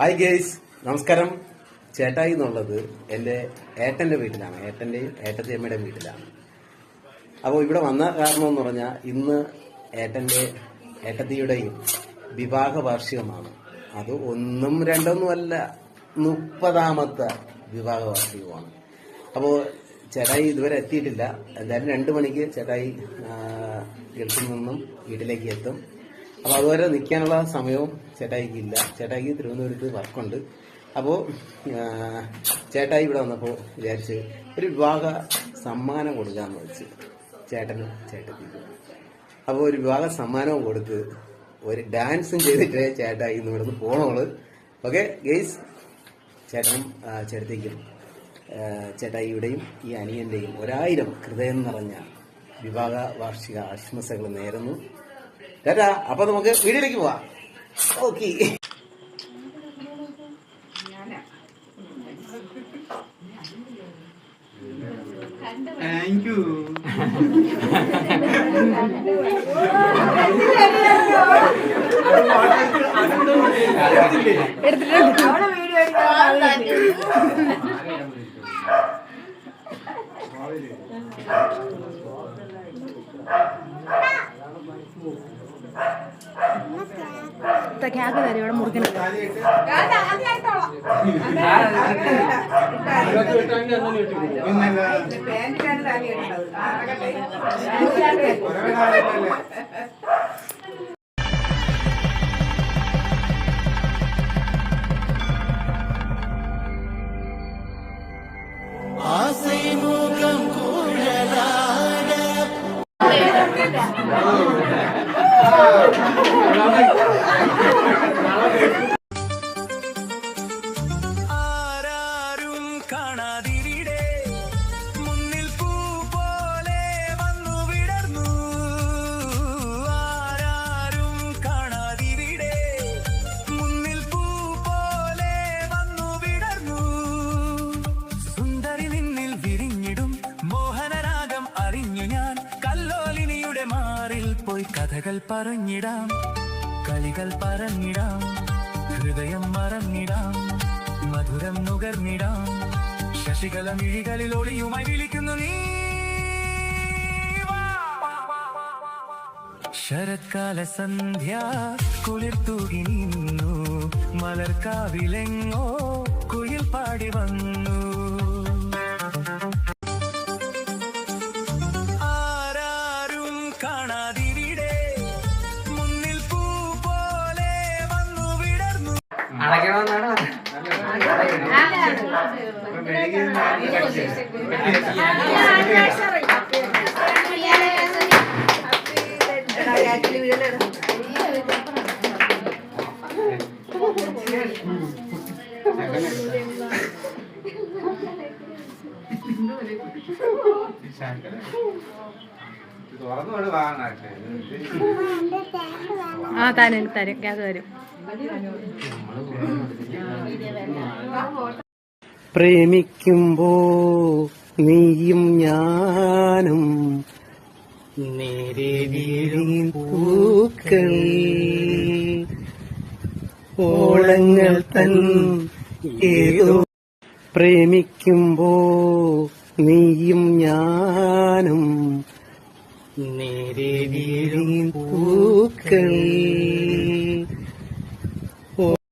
Hi guys, നമസ്കാരം. ചേട്ടായി എന്നുള്ളത് എൻ്റെ ഏട്ടൻ്റെ വീട്ടിലാണ്, ഏട്ടൻ്റെയും ഏട്ടത്തിയമ്മയുടെയും വീട്ടിലാണ്. അപ്പോൾ ഇവിടെ വന്ന കാരണം എന്ന് പറഞ്ഞാൽ ഇന്ന് ഏട്ടത്തിയുടെയും വിവാഹ വാർഷികമാണ്. അത് ഒന്നും രണ്ടൊന്നുമല്ല, 30ാമത്തെ വിവാഹ വാർഷികമാണ്. അപ്പോൾ ചേട്ടായി ഇതുവരെ എത്തിയിട്ടില്ല. എന്തായാലും 2 മണിക്ക് ചേട്ടായി ഗൾഫിൽ നിന്നും വീട്ടിലേക്ക് എത്തും. അപ്പോൾ അതുവരെ നിൽക്കാനുള്ള സമയവും ചേട്ടായിക്ക് ഇല്ല. ചേട്ടായിക്ക് തിരുവനന്തപുരത്ത് വർക്കുണ്ട്. അപ്പോൾ ചേട്ടായി ഇവിടെ വന്നപ്പോൾ വിചാരിച്ച് ഒരു വിവാഹ സമ്മാനം കൊടുക്കാമെന്ന് വെച്ച് ചേട്ടനും ചേട്ടത്തിക്കും. അപ്പോൾ ഒരു വിവാഹ സമ്മാനവും കൊടുത്ത് ഒരു ഡാൻസും ചെയ്തിട്ട് ചേട്ടായി ഇന്ന് ഇവിടുന്ന് പോണോള്. ഓക്കെ ഗെയ്സ്, ചേട്ടനും ചേട്ടത്തിക്കും ചേട്ടായിയുടെയും ഈ അനിയന്റെയും 1000 ഹൃദയം നിറഞ്ഞ വിവാഹ വാർഷിക ആശംസകൾ നേരുന്നു. ചേട്ടാ, അപ്പൊ നമുക്ക് വീഡിയോയിലേക്ക് പോവാം. ഓക്കെ. Thank you. കേക്ക് തരും ഇവിടെ മുറുക്കണ ആരാരും കാണാതിരിടെ മുന്നിൽ പൂ പോലെ വന്നു വിടർന്നു. ആരാരും കാണാതിരിടെ മുന്നിൽ പൂ പോലെ വന്നു വിടർന്നു. സുന്ദരി നിന്നിൽ വിരിഞ്ഞിടും മോഹനരാഗം അറിഞ്ഞു ഞാൻ. കല്ലോലിനിയുടെ മാറിൽ പോയി കഥകൾ പറഞ്ഞിടാം, കളികൾ പറഞ്ഞിടാം, ഹൃദയം മറന്നിടാം, മധുരം നുകർന്നിടാം. ശശികല മിഴികളിൽ ഒളിയുമായി വിളിക്കുന്നു നീ. ശരത്കാല സന്ധ്യ കുളിർ തൂകി നിന്നു, മലർക്കാവിലെങ്ങോ കുയിൽ പാടി വന്നു. ആരാരും കാണാതിരിടെ മുന്നിൽ പൂ പോലെ വന്നു വിടർന്നു. തരും തരും കേക്ക് തരും. പ്രേമിക്കുമ്പോ നീയും ഞാനും നേരെ വീഴും പൂക്കൾ, ഓളങ്ങൾ തൻ ഏതോ. പ്രേമിക്കുമ്പോ നീയും ഞാനും നേരെ വീഴും പൂക്കൾ.